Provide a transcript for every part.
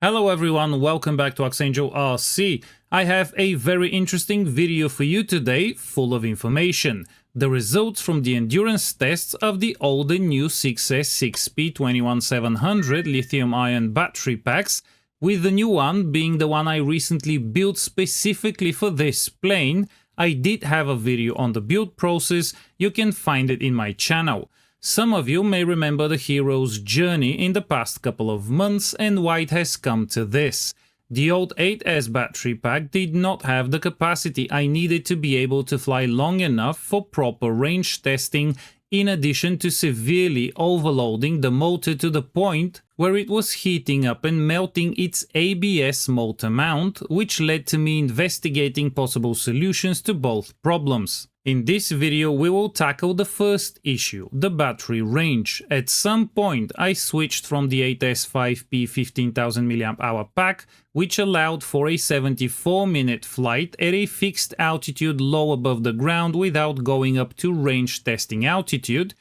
Hello everyone, welcome back to Archangel RC. I have a very interesting video for you today, full of information. The results from the endurance tests of the old and new 6S 6P 21700 lithium-ion battery packs, with the new one being the one I recently built specifically for this plane. I did have a video on the build process, you can find it in my channel. Some of you may remember the hero's journey in the past couple of months and why it has come to this. The old 8S battery pack did not have the capacity I needed to be able to fly long enough for proper range testing, in addition to severely overloading the motor to the point where it was heating up and melting its ABS motor mount, which led to me investigating possible solutions to both problems. In this video we will tackle the first issue, the battery range. At some point I switched from the 8S 5P 15,000 mAh pack, which allowed for a 74-minute flight at a fixed altitude low above the ground without going up to range testing altitude,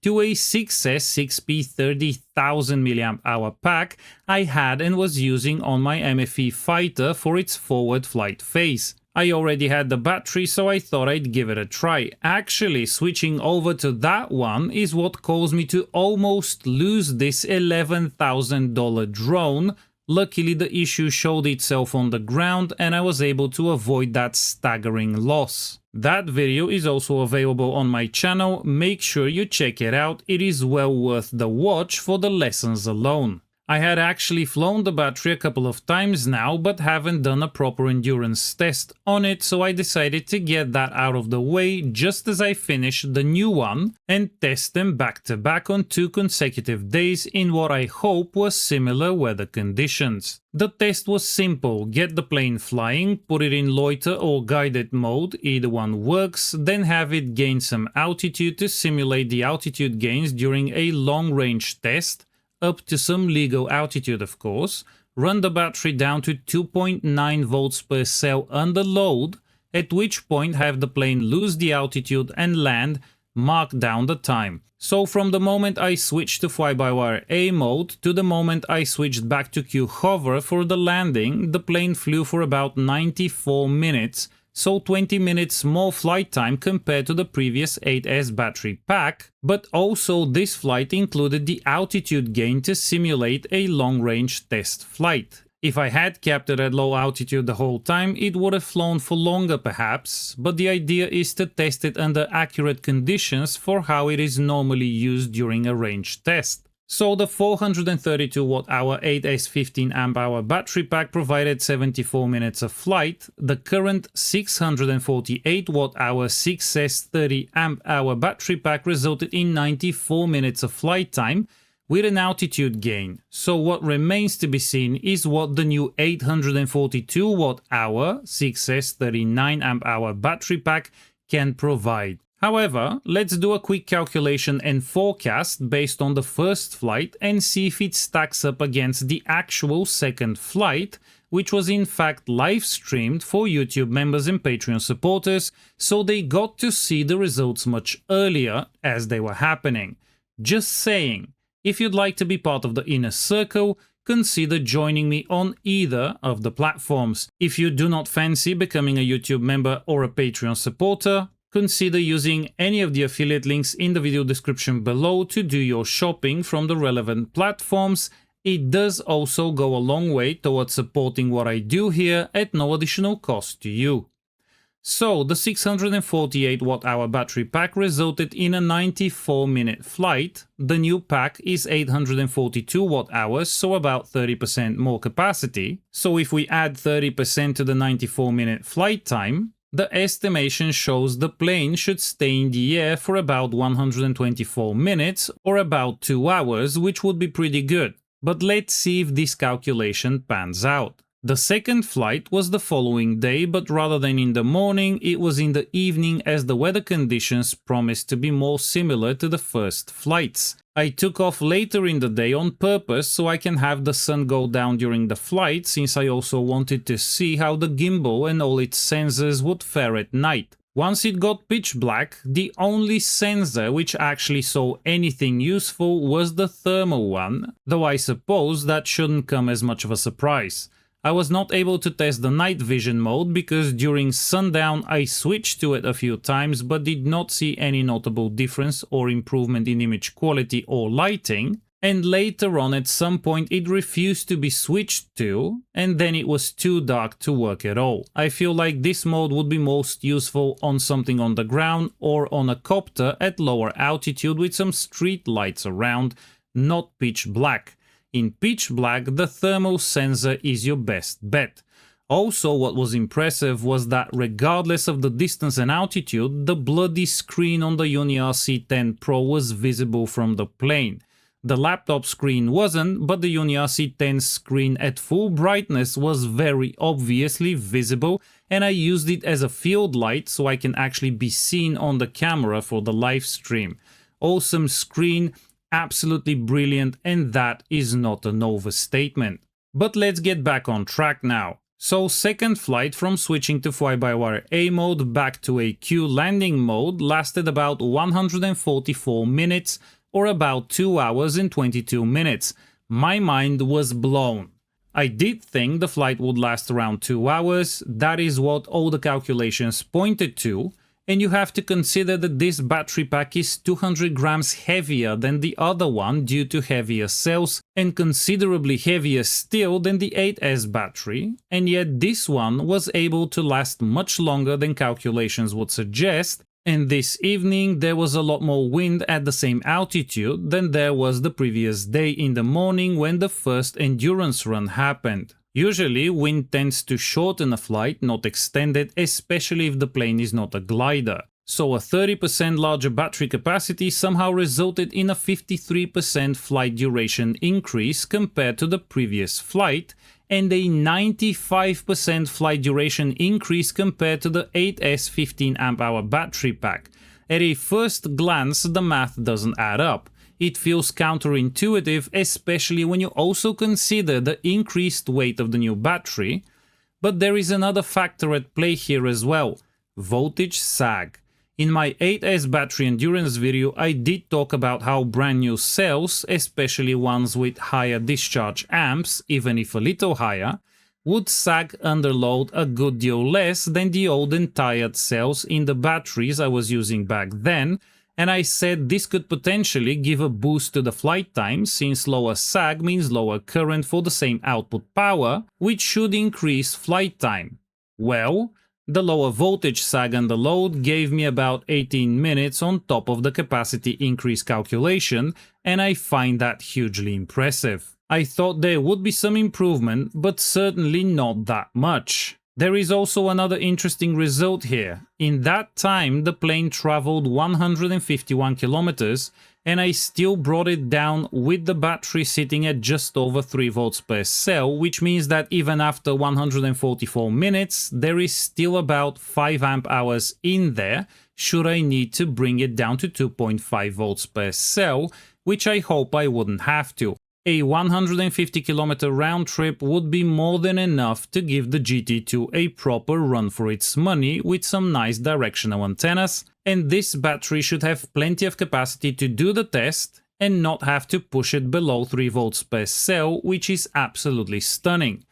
to a 6S 6P 30,000 mAh pack I had and was using on my MFE fighter for its forward flight phase. I already had the battery, so I thought I'd give it a try. Actually, switching over to that one is what caused me to almost lose this $11,000 drone. Luckily, the issue showed itself on the ground and I was able to avoid that staggering loss. That video is also available on my channel, make sure you check it out, it is well worth the watch for the lessons alone. I had actually flown the battery a couple of times now, but haven't done a proper endurance test on it, so I decided to get that out of the way just as I finished the new one and test them back to back on 2 consecutive days in what I hope was similar weather conditions. The test was simple: get the plane flying, put it in loiter or guided mode, either one works, then have it gain some altitude to simulate the altitude gains during a long range test, up to some legal altitude of course, run the battery down to 2.9 volts per cell under load, at which point have the plane lose the altitude and land, mark down the time. So from the moment I switched to fly-by-wire A mode to the moment I switched back to Q hover for the landing, the plane flew for about 94 minutes, so 20 minutes more flight time compared to the previous 8S battery pack, but also this flight included the altitude gain to simulate a long-range test flight. If I had kept it at low altitude the whole time, it would have flown for longer perhaps, but the idea is to test it under accurate conditions for how it is normally used during a range test. So the 432 Wh 8S 15 Ah battery pack provided 74 minutes of flight, the current 648 Wh 6S 30 Ah battery pack resulted in 94 minutes of flight time with an altitude gain. So what remains to be seen is what the new 842 Wh 6S 39 Ah battery pack can provide. However, let's do a quick calculation and forecast based on the first flight and see if it stacks up against the actual second flight, which was in fact live streamed for YouTube members and Patreon supporters, so they got to see the results much earlier as they were happening. Just saying, if you'd like to be part of the inner circle, consider joining me on either of the platforms. If you do not fancy becoming a YouTube member or a Patreon supporter, consider using any of the affiliate links in the video description below to do your shopping from the relevant platforms. It does also go a long way towards supporting what I do here at no additional cost to you. So the 648 Wh battery pack resulted in a 94-minute flight. The new pack is 842 Wh, so about 30% more capacity. So if we add 30% to the 94-minute flight time, the estimation shows the plane should stay in the air for about 124 minutes or about 2 hours, which would be pretty good. But let's see if this calculation pans out. The second flight was the following day, but rather than in the morning, it was in the evening as the weather conditions promised to be more similar to the first flights. I took off later in the day on purpose so I can have the sun go down during the flight, since I also wanted to see how the gimbal and all its sensors would fare at night. Once it got pitch black, the only sensor which actually saw anything useful was the thermal one, though I suppose that shouldn't come as much of a surprise. I was not able to test the night vision mode because during sundown I switched to it a few times but did not see any notable difference or improvement in image quality or lighting, and later on at some point it refused to be switched to, and then it was too dark to work at all. I feel like this mode would be most useful on something on the ground or on a copter at lower altitude with some street lights around, not pitch black. In pitch black, the thermal sensor is your best bet. Also, what was impressive was that regardless of the distance and altitude, the bloody screen on the Uni RC10 Pro was visible from the plane. The laptop screen wasn't, but the Uni RC10 screen at full brightness was very obviously visible, and I used it as a field light so I can actually be seen on the camera for the live stream. Awesome screen. Absolutely brilliant, and that is not an overstatement. But let's get back on track now. So second flight from switching to fly-by-wire A mode back to a Q landing mode lasted about 144 minutes or about 2 hours and 22 minutes. My mind was blown. I did think the flight would last around 2 hours, that is what all the calculations pointed to, and you have to consider that this battery pack is 200 grams heavier than the other one due to heavier cells and considerably heavier still than the 8S battery, and yet this one was able to last much longer than calculations would suggest, and this evening there was a lot more wind at the same altitude than there was the previous day in the morning when the first endurance run happened. Usually, wind tends to shorten a flight, not extend it, especially if the plane is not a glider. So a 30% larger battery capacity somehow resulted in a 53% flight duration increase compared to the previous flight, and a 95% flight duration increase compared to the 8S 15 Ah battery pack. At a first glance, the math doesn't add up. It feels counterintuitive, especially when you also consider the increased weight of the new battery. But there is another factor at play here as well: voltage sag. In my 8S battery endurance video, I did talk about how brand new cells, especially ones with higher discharge amps, even if a little higher, would sag under load a good deal less than the old and tired cells in the batteries I was using back then, and I said this could potentially give a boost to the flight time since lower sag means lower current for the same output power, which should increase flight time. Well, the lower voltage sag under load gave me about 18 minutes on top of the capacity increase calculation, and I find that hugely impressive. I thought there would be some improvement, but certainly not that much. There is also another interesting result here. In that time, the plane traveled 151 kilometers, and I still brought it down with the battery sitting at just over 3 volts per cell, which means that even after 144 minutes, there is still about 5 amp hours in there, should I need to bring it down to 2.5 volts per cell, which I hope I wouldn't have to. A 150 kilometer round trip would be more than enough to give the GT2 a proper run for its money with some nice directional antennas, and this battery should have plenty of capacity to do the test and not have to push it below 3 volts per cell, which is absolutely stunning.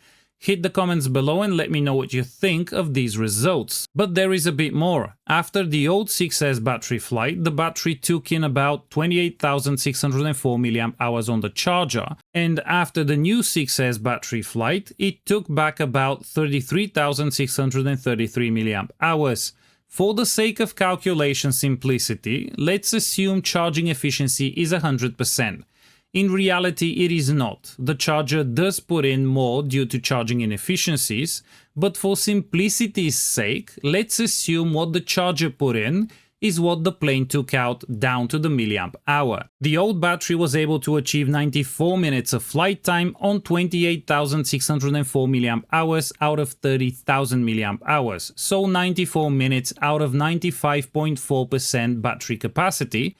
Hit the comments below and let me know what you think of these results. But there is a bit more. After the old 6S battery flight, the battery took in about 28,604 mAh on the charger, and after the new 6S battery flight, it took back about 33,633 mAh. For the sake of calculation simplicity, let's assume charging efficiency is 100%. In reality, it is not. The charger does put in more due to charging inefficiencies, but for simplicity's sake, let's assume what the charger put in is what the plane took out down to the milliamp hour. The old battery was able to achieve 94 minutes of flight time on 28,604 milliamp hours out of 30,000 milliamp hours, so 94 minutes out of 95.4% battery capacity,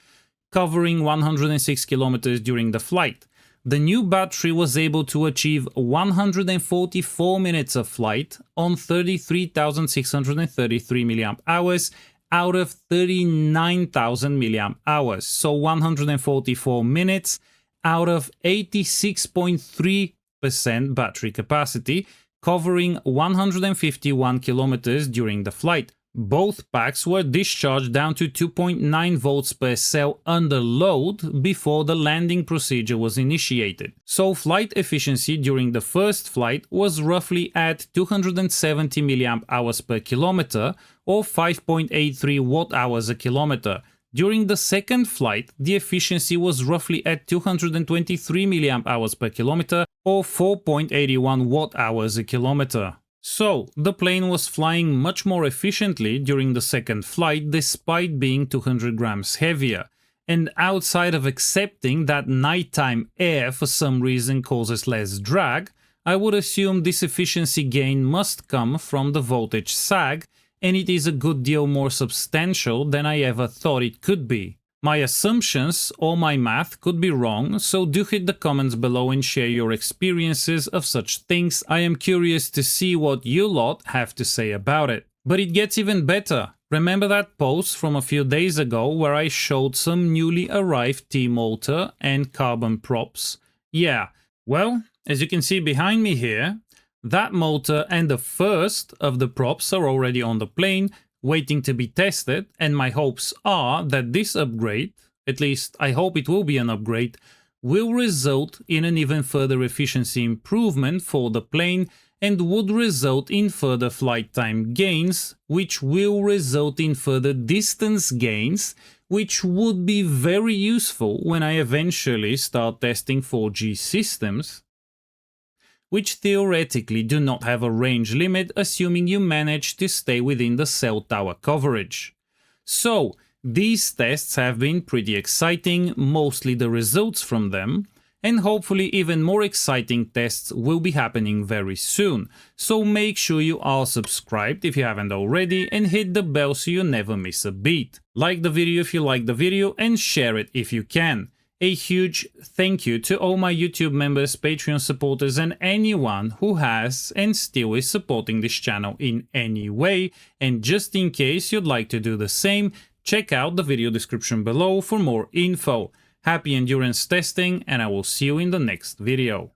covering 106 kilometers during the flight. The new battery was able to achieve 144 minutes of flight on 33,633 milliamp hours out of 39,000 milliamp hours, so 144 minutes out of 86.3% battery capacity, covering 151 kilometers during the flight. Both packs were discharged down to 2.9 volts per cell under load before the landing procedure was initiated. So flight efficiency during the first flight was roughly at 270 milliamp hours per kilometer or 5.83 watt hours a kilometer. During the second flight, the efficiency was roughly at 223 milliamp hours per kilometer or 4.81 watt hours a kilometer. So, the plane was flying much more efficiently during the second flight despite being 200 grams heavier. And outside of accepting that nighttime air for some reason causes less drag, I would assume this efficiency gain must come from the voltage sag, and it is a good deal more substantial than I ever thought it could be. My assumptions or my math could be wrong, so do hit the comments below and share your experiences of such things. I am curious to see what you lot have to say about it. But it gets even better. Remember that post from a few days ago where I showed some newly arrived T-motor and carbon props? Yeah, well, as you can see behind me here, that motor and the first of the props are already on the plane, waiting to be tested, and my hopes are that this upgrade, at least I hope it will be an upgrade, will result in an even further efficiency improvement for the plane and would result in further flight time gains, which will result in further distance gains, which would be very useful when I eventually start testing 4G systems, which theoretically do not have a range limit assuming you manage to stay within the cell tower coverage. So, these tests have been pretty exciting, mostly the results from them, and hopefully even more exciting tests will be happening very soon. So make sure you are subscribed if you haven't already and hit the bell so you never miss a beat. Like the video if you like the video and share it if you can. A huge thank you to all my YouTube members, Patreon supporters and anyone who has and still is supporting this channel in any way. And just in case you'd like to do the same, check out the video description below for more info. Happy endurance testing, and I will see you in the next video.